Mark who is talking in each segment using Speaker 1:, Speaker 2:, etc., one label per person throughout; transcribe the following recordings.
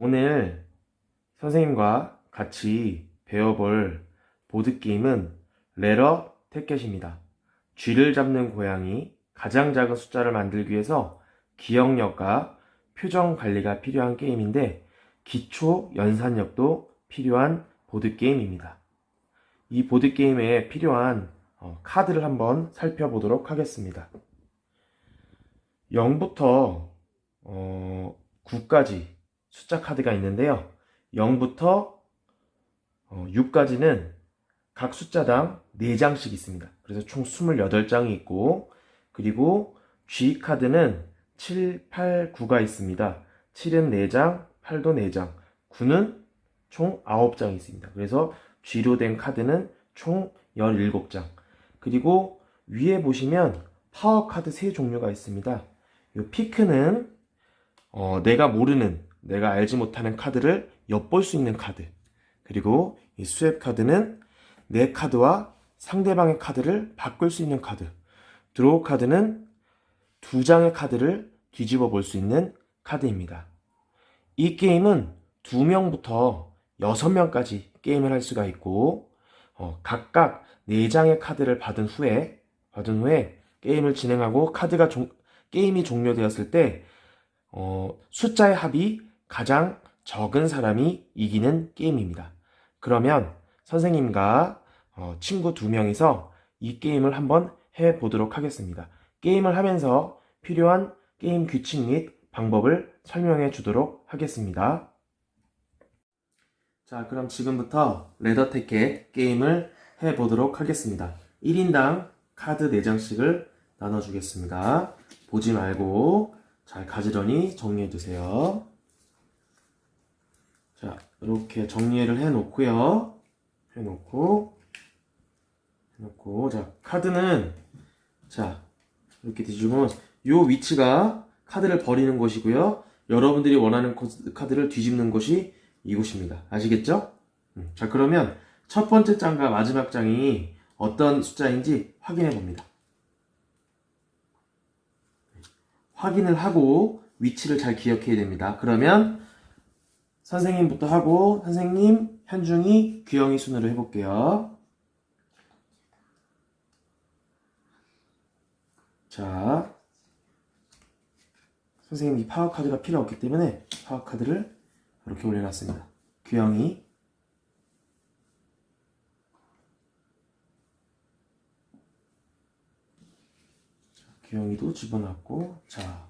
Speaker 1: 오늘 선생님과 같이 배워볼 보드게임은 레러 태켓입니다. 쥐를 잡는 고양이, 가장 작은 숫자를 만들기 위해서 기억력과 표정 관리가 필요한 게임인데 기초 연산력도 필요한 보드게임입니다. 이 보드게임에 필요한 카드를 한번 살펴보도록 하겠습니다. 0부터 9까지 숫자 카드가 있는데요. 0부터 6까지는 각 숫자당 4장씩 있습니다. 그래서 총 28장이 있고, 그리고 G 카드는 7, 8, 9가 있습니다. 7은 4장, 8도 4장, 9는 총 9장이 있습니다. 그래서 G로 된 카드는 총 17장. 그리고 위에 보시면 파워 카드 3종류가 있습니다. 이 피크는 내가 알지 못하는 카드를 엿볼 수 있는 카드. 그리고 이 스왑 카드는 내 카드와 상대방의 카드를 바꿀 수 있는 카드. 드로우 카드는 2장의 카드를 뒤집어 볼 수 있는 카드입니다. 이 게임은 2명부터 6명까지 게임을 할 수가 있고, 각각 4장의 카드를 받은 후에 게임을 진행하고 게임이 종료되었을 때 숫자의 합이 가장 적은 사람이 이기는 게임입니다. 그러면 선생님과 친구 2명이서 이 게임을 한번 해보도록 하겠습니다. 게임을 하면서 필요한 게임 규칙 및 방법을 설명해 주도록 하겠습니다. 자, 그럼 지금부터 레더 태켓 게임을 해보도록 하겠습니다. 1인당 카드 4장씩을 나눠주겠습니다. 보지 말고 잘 가지런히 정리해두세요. 자, 이렇게 정리를 해놓고, 자, 카드는, 자, 이렇게 뒤집으면, 요 위치가 카드를 버리는 곳이고요. 여러분들이 원하는 카드를 뒤집는 곳이 이곳입니다. 아시겠죠? 자, 그러면 첫 번째 장과 마지막 장이 어떤 숫자인지 확인해 봅니다. 확인을 하고 위치를 잘 기억해야 됩니다. 그러면 선생님부터 하고 선생님, 현중이, 규영이 순으로 해볼게요. 자, 선생님 이 파워 카드가 필요 없기 때문에 파워 카드를 이렇게 올려놨습니다. 규영이, 규영이도 집어넣고, 자,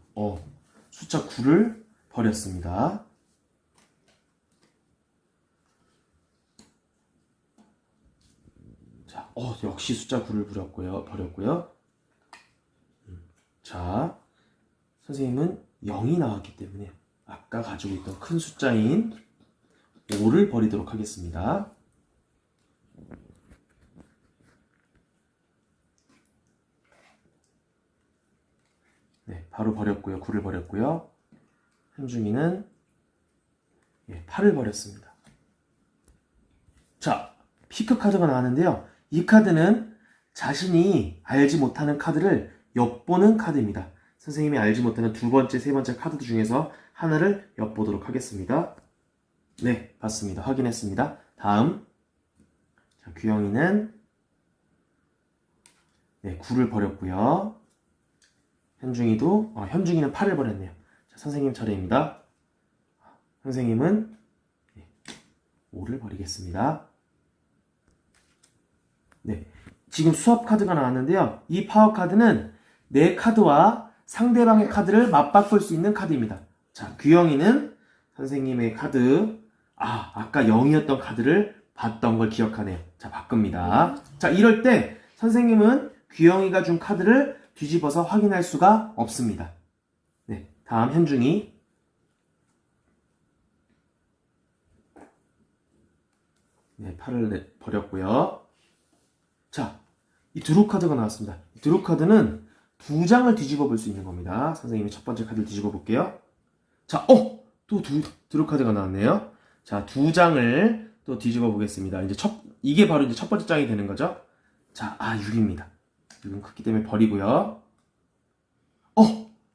Speaker 1: 숫자 9를 버렸습니다. 자, 역시 숫자 9를 버렸고요. 자, 선생님은 0이 나왔기 때문에 아까 가지고 있던 큰 숫자인 5를 버리도록 하겠습니다. 네, 바로 버렸고요. 9를 버렸고요. 현중이는 8을 버렸습니다. 자, 피크 카드가 나왔는데요. 이 카드는 자신이 알지 못하는 카드를 엿보는 카드입니다. 선생님이 알지 못하는 두 번째, 세 번째 카드 중에서 하나를 엿보도록 하겠습니다. 네, 봤습니다. 확인했습니다. 다음, 자, 규영이는 9를 버렸고요. 현중이는 8을 버렸네요. 자, 선생님 차례입니다. 선생님은 5를 버리겠습니다. 네, 지금 수업 카드가 나왔는데요. 이 파워 카드는 내 카드와 상대방의 카드를 맞바꿀 수 있는 카드입니다. 자, 규영이는 선생님의 카드, 아까 0이었던 카드를 봤던 걸 기억하네요. 자, 바꿉니다. 자, 이럴 때 선생님은 규영이가 준 카드를 뒤집어서 확인할 수가 없습니다. 네, 다음 현중이. 8을 버렸고요. 자, 이 드로우 카드가 나왔습니다. 이 드로우 카드는 2장을 뒤집어 볼 수 있는 겁니다. 선생님이 첫 번째 카드를 뒤집어 볼게요. 자, 또 드로우 카드가 나왔네요. 자, 2장을 또 뒤집어 보겠습니다. 이게 바로 이제 첫 번째 장이 되는 거죠. 자, 6입니다. 6은 크기 때문에 버리고요.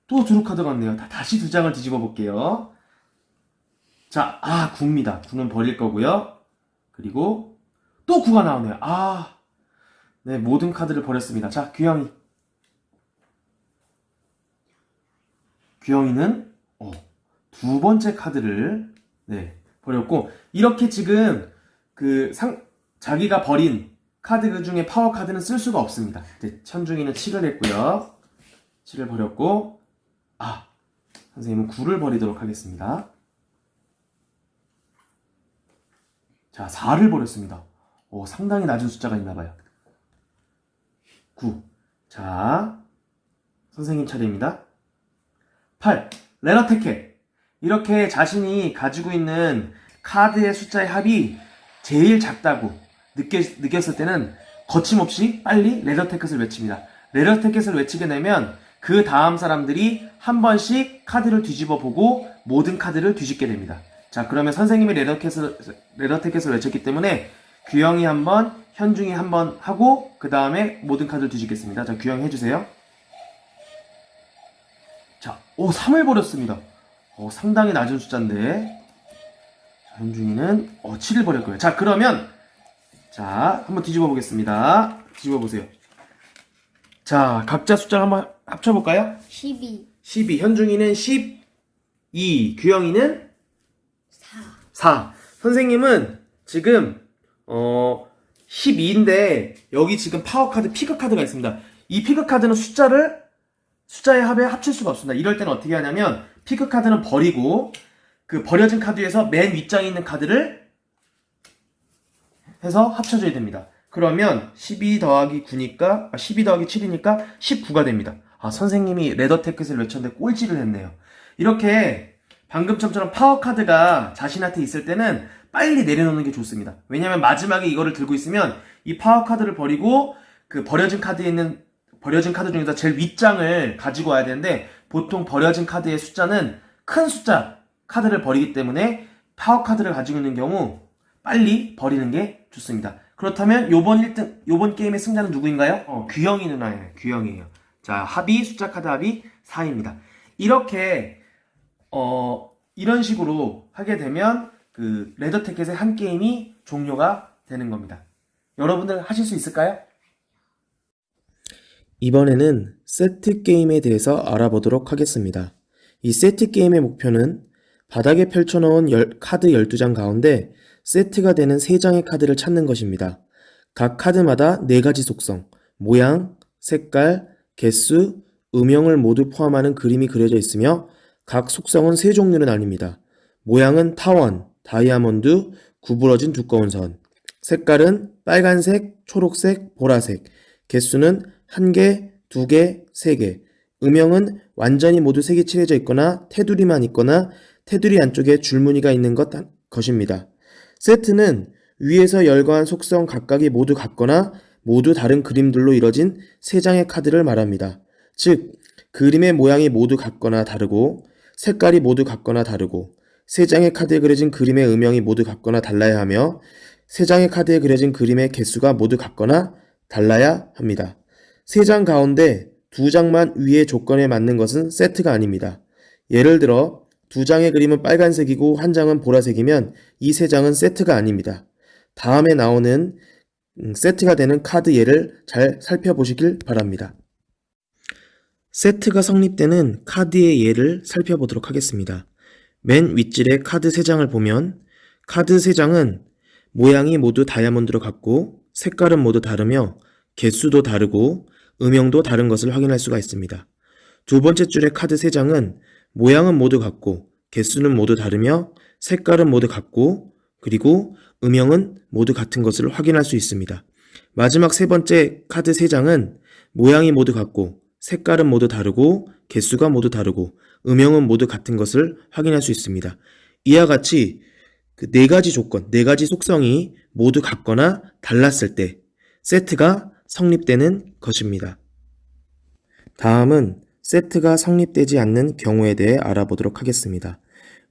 Speaker 1: 또 드로우 카드가 왔네요. 다시 2장을 뒤집어 볼게요. 자, 9입니다. 9는 버릴 거고요. 그리고 또 9가 나오네요. 네, 모든 카드를 버렸습니다. 자, 규영이는 두 번째 카드를 네, 버렸고, 이렇게 지금 자기가 버린 카드 중에 파워 카드는 쓸 수가 없습니다. 네, 현중이는 7을 했고요. 7을 버렸고, 선생님은 9를 버리도록 하겠습니다. 자, 4를 버렸습니다. 상당히 낮은 숫자가 있나봐요. 9. 자, 선생님 차례입니다. 8. 레너테켓. 이렇게 자신이 가지고 있는 카드의 숫자의 합이 제일 작다고 느꼈을 때는 거침없이 빨리 레너테켓을 외칩니다. 레너테켓을 외치게 되면 그 다음 사람들이 한 번씩 카드를 뒤집어 보고 모든 카드를 뒤집게 됩니다. 자, 그러면 선생님이 레너테켓을 외쳤기 때문에 규영이 한 번, 현중이 한 번 하고 그 다음에 모든 카드를 뒤집겠습니다. 자, 규영이 해주세요. 자, 3을 버렸습니다. 상당히 낮은 숫자인데. 자, 현중이는 7을 버릴 거예요. 자, 그러면 한번 뒤집어 보겠습니다. 뒤집어 보세요. 자, 각자 숫자를 한번 합쳐볼까요? 12. 현중이는 12. 규영이는 4. 선생님은 지금 12인데 여기 지금 파워카드, 피그카드가 있습니다. 이 피그카드는 숫자의 합에 합칠 수가 없습니다. 이럴 때는 어떻게 하냐면 피그카드는 버리고 그 버려진 카드에서 맨 윗장에 있는 카드를 해서 합쳐줘야 됩니다. 그러면 12 더하기 9니까 12 더하기 7이니까 19가 됩니다. 선생님이 레더테켓을 외쳤는데 꼴찌를 했네요. 이렇게 방금처럼 파워카드가 자신한테 있을 때는 빨리 내려놓는 게 좋습니다. 왜냐면 마지막에 이거를 들고 있으면 이 파워카드를 버리고 그 버려진 카드 중에서 제일 윗장을 가지고 와야 되는데 보통 버려진 카드의 숫자는 큰 숫자 카드를 버리기 때문에 파워카드를 가지고 있는 경우 빨리 버리는 게 좋습니다. 그렇다면 요번 게임의 승자는 누구인가요? 규영이 누나예요. 규영이에요. 자, 숫자 카드 합이 4입니다. 이렇게 이런 식으로 하게 되면 그 레더테켓의 한 게임이 종료가 되는 겁니다. 여러분들 하실 수 있을까요?
Speaker 2: 이번에는 세트 게임에 대해서 알아보도록 하겠습니다. 이 세트 게임의 목표는 바닥에 펼쳐놓은 카드 12장 가운데 세트가 되는 3장의 카드를 찾는 것입니다. 각 카드마다 4가지 속성, 모양, 색깔, 개수, 음영을 모두 포함하는 그림이 그려져 있으며 각 속성은 3종류로 나뉩니다. 모양은 타원, 다이아몬드, 구부러진 두꺼운 선. 색깔은 빨간색, 초록색, 보라색. 개수는 1개, 2개, 3개. 음영은 완전히 모두 색이 칠해져 있거나 테두리만 있거나 테두리 안쪽에 줄무늬가 있는 것입니다. 세트는 위에서 열거한 속성 각각이 모두 같거나 모두 다른 그림들로 이뤄진 3장의 카드를 말합니다. 즉, 그림의 모양이 모두 같거나 다르고 색깔이 모두 같거나 다르고 3장의 카드에 그려진 그림의 음영이 모두 같거나 달라야 하며 3장의 카드에 그려진 그림의 개수가 모두 같거나 달라야 합니다. 3장 가운데 2장만 위의 조건에 맞는 것은 세트가 아닙니다. 예를 들어 2장의 그림은 빨간색이고 1장은 보라색이면 이 3장은 세트가 아닙니다. 다음에 나오는 세트가 되는 카드 예를 잘 살펴보시길 바랍니다. 세트가 성립되는 카드의 예를 살펴보도록 하겠습니다. 맨 윗줄에 카드 3장을 보면 카드 3장은 모양이 모두 다이아몬드로 같고 색깔은 모두 다르며 개수도 다르고 음영도 다른 것을 확인할 수가 있습니다. 두 번째 줄의 카드 3장은 모양은 모두 같고 개수는 모두 다르며 색깔은 모두 같고 그리고 음영은 모두 같은 것을 확인할 수 있습니다. 마지막 세 번째 카드 3장은 모양이 모두 같고 색깔은 모두 다르고 개수가 모두 다르고 음영은 모두 같은 것을 확인할 수 있습니다. 이와 같이 그 4가지 조건, 4가지 속성이 모두 같거나 달랐을 때 세트가 성립되는 것입니다. 다음은 세트가 성립되지 않는 경우에 대해 알아보도록 하겠습니다.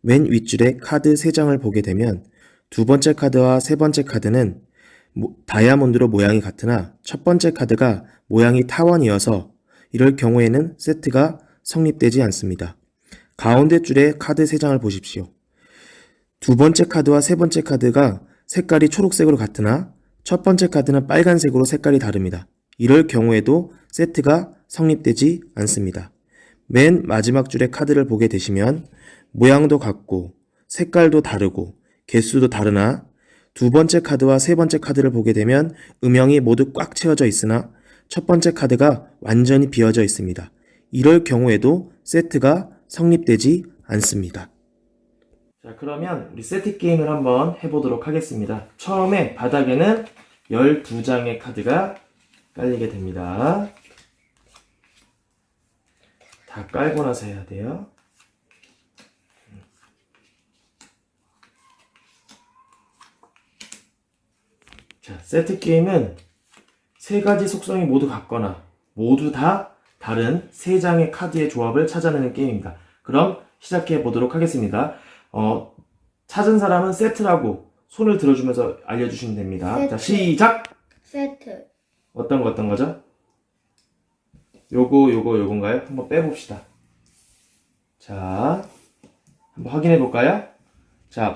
Speaker 2: 맨 윗줄에 카드 3장을 보게 되면 두 번째 카드와 세 번째 카드는 다이아몬드로 모양이 같으나 첫 번째 카드가 모양이 타원이어서 이럴 경우에는 세트가 성립되지 않습니다. 가운데 줄에 카드 3장을 보십시오. 두 번째 카드와 세 번째 카드가 색깔이 초록색으로 같으나 첫 번째 카드는 빨간색으로 색깔이 다릅니다. 이럴 경우에도 세트가 성립되지 않습니다. 맨 마지막 줄의 카드를 보게 되시면 모양도 같고 색깔도 다르고 개수도 다르나 두 번째 카드와 세 번째 카드를 보게 되면 음영이 모두 꽉 채워져 있으나 첫 번째 카드가 완전히 비어져 있습니다. 이럴 경우에도 세트가 성립되지 않습니다.
Speaker 1: 자, 그러면 우리 세트 게임을 한번 해보도록 하겠습니다. 처음에 바닥에는 12장의 카드가 깔리게 됩니다. 다 깔고 나서 해야 돼요. 자, 세트 게임은 세 가지 속성이 모두 같거나 모두 다 다른 세 장의 카드의 조합을 찾아내는 게임입니다. 그럼 시작해 보도록 하겠습니다. 찾은 사람은 세트라고 손을 들어주면서 알려주시면 됩니다.
Speaker 3: 세트.
Speaker 1: 자, 시작!
Speaker 3: 세트.
Speaker 1: 어떤 거죠? 요건가요? 한번 빼봅시다. 자, 한번 확인해 볼까요? 자,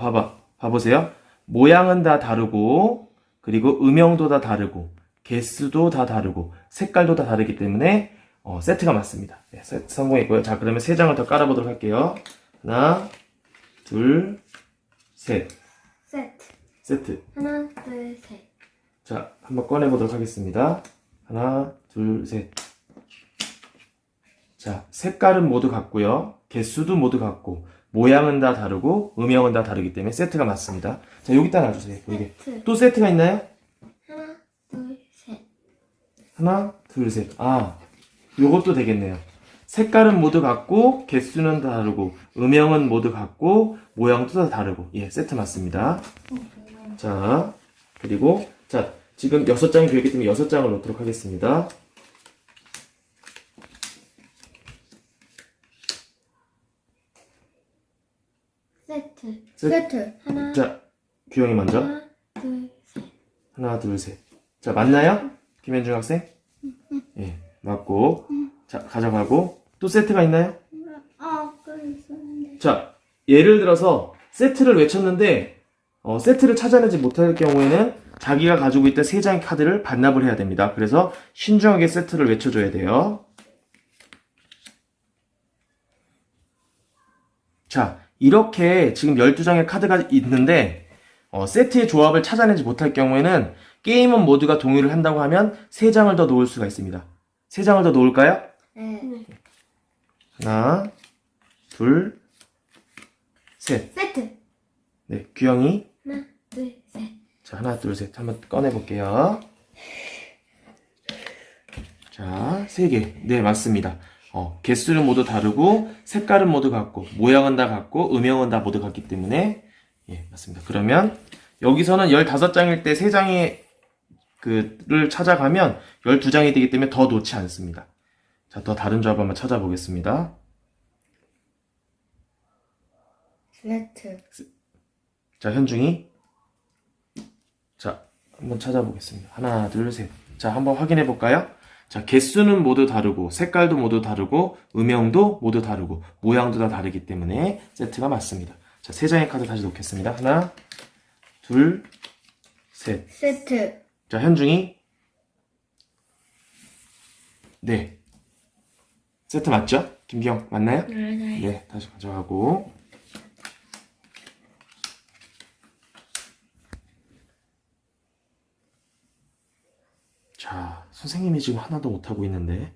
Speaker 1: 봐보세요. 모양은 다 다르고, 그리고 음영도 다 다르고, 개수도 다 다르고, 색깔도 다 다르기 때문에, 세트가 맞습니다. 네, 세트 성공했고요. 자, 그러면 세 장을 더 깔아보도록 할게요. 하나, 둘, 셋.
Speaker 3: 세트.
Speaker 1: 세트.
Speaker 3: 하나, 둘, 셋.
Speaker 1: 자, 한번 꺼내보도록 하겠습니다. 하나, 둘, 셋. 자, 색깔은 모두 같고요. 개수도 모두 같고, 모양은 다 다르고, 음영은 다 다르기 때문에 세트가 맞습니다. 자, 여기다 놔주세요. 여기.
Speaker 3: 세트.
Speaker 1: 또 세트가 있나요?
Speaker 3: 하나, 둘, 셋.
Speaker 1: 하나, 둘, 셋. 아, 요것도 되겠네요. 색깔은 모두 같고, 개수는 다 다르고, 음영은 모두 같고, 모양도 다 다르고. 예, 세트 맞습니다. 자, 그리고, 자, 지금 6장이 되었기 때문에 6장을 놓도록 하겠습니다.
Speaker 3: 세트.
Speaker 1: 세-
Speaker 3: 세트. 하나,
Speaker 1: 자, 규영이 먼저.
Speaker 3: 하나, 둘, 셋.
Speaker 1: 하나, 둘, 셋. 자, 맞나요? 김현중 학생? 예, 맞고. 자, 가져가고. 또 세트가 있나요?
Speaker 3: 그거 있었는데.
Speaker 1: 자, 예를 들어서 세트를 외쳤는데, 세트를 찾아내지 못할 경우에는 자기가 가지고 있던 3장의 카드를 반납을 해야 됩니다. 그래서 신중하게 세트를 외쳐줘야 돼요. 자, 이렇게 지금 12장의 카드가 있는데, 세트의 조합을 찾아내지 못할 경우에는 게임원 모두가 동의를 한다고 하면 3장을 더 놓을 수가 있습니다. 3장을 더 놓을까요?
Speaker 3: 네.
Speaker 1: 하나, 둘, 셋.
Speaker 3: 세트.
Speaker 1: 네, 규영이.
Speaker 3: 하나, 둘, 셋.
Speaker 1: 자, 하나, 둘, 셋. 한번 꺼내볼게요. 자, 3개. 네, 맞습니다. 개수는 모두 다르고, 색깔은 모두 같고, 모양은 다 같고, 음영은 다 모두 같기 때문에, 예, 맞습니다. 그러면, 여기서는 15장일 때 3장의 를 찾아가면 12장이 되기 때문에 더 놓지 않습니다. 자, 더 다른 조합 한번 찾아보겠습니다.
Speaker 3: 세트.
Speaker 1: 자, 현중이. 자, 한번 찾아보겠습니다. 하나, 둘, 셋. 자, 한번 확인해 볼까요? 자, 개수는 모두 다르고, 색깔도 모두 다르고, 음영도 모두 다르고, 모양도 다 다르기 때문에 세트가 맞습니다. 자, 3장의 카드 다시 놓겠습니다. 하나, 둘, 셋.
Speaker 3: 세트.
Speaker 1: 자, 현중이. 네. 세트 맞죠? 김기영, 맞나요?
Speaker 3: 맞아요.
Speaker 1: 네, 다시 가져가고. 자, 선생님이 지금 하나도 못하고 있는데,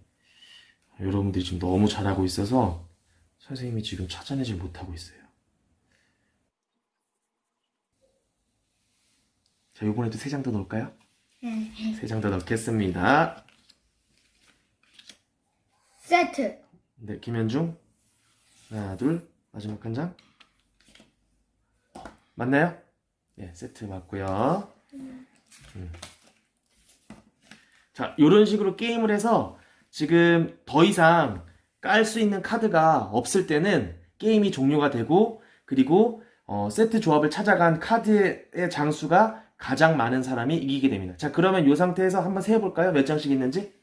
Speaker 1: 여러분들이 지금 너무 잘하고 있어서, 선생님이 지금 찾아내지 못하고 있어요. 자, 요번에도 3장 더 넣을까요?
Speaker 3: 네.
Speaker 1: 3장 더 넣겠습니다.
Speaker 3: 세트.
Speaker 1: 네, 김현중. 하나, 둘, 마지막 한 장. 맞나요? 네, 세트 맞고요. 자, 이런 식으로 게임을 해서 지금 더 이상 깔 수 있는 카드가 없을 때는 게임이 종료가 되고, 그리고 세트 조합을 찾아간 카드의 장수가 가장 많은 사람이 이기게 됩니다. 자, 그러면 이 상태에서 한번 세어볼까요? 몇 장씩 있는지?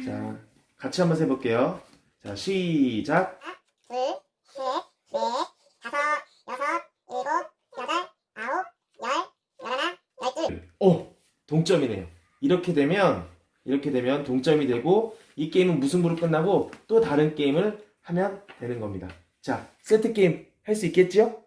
Speaker 1: 자, 같이 한번 세볼게요. 자, 시작.
Speaker 4: 둘, 셋, 넷, 다섯, 여섯, 일곱,
Speaker 1: 동점이네요. 이렇게 되면 동점이 되고 이 게임은 무승부로 끝나고 또 다른 게임을 하면 되는 겁니다. 자, 세트 게임 할 수 있겠지요?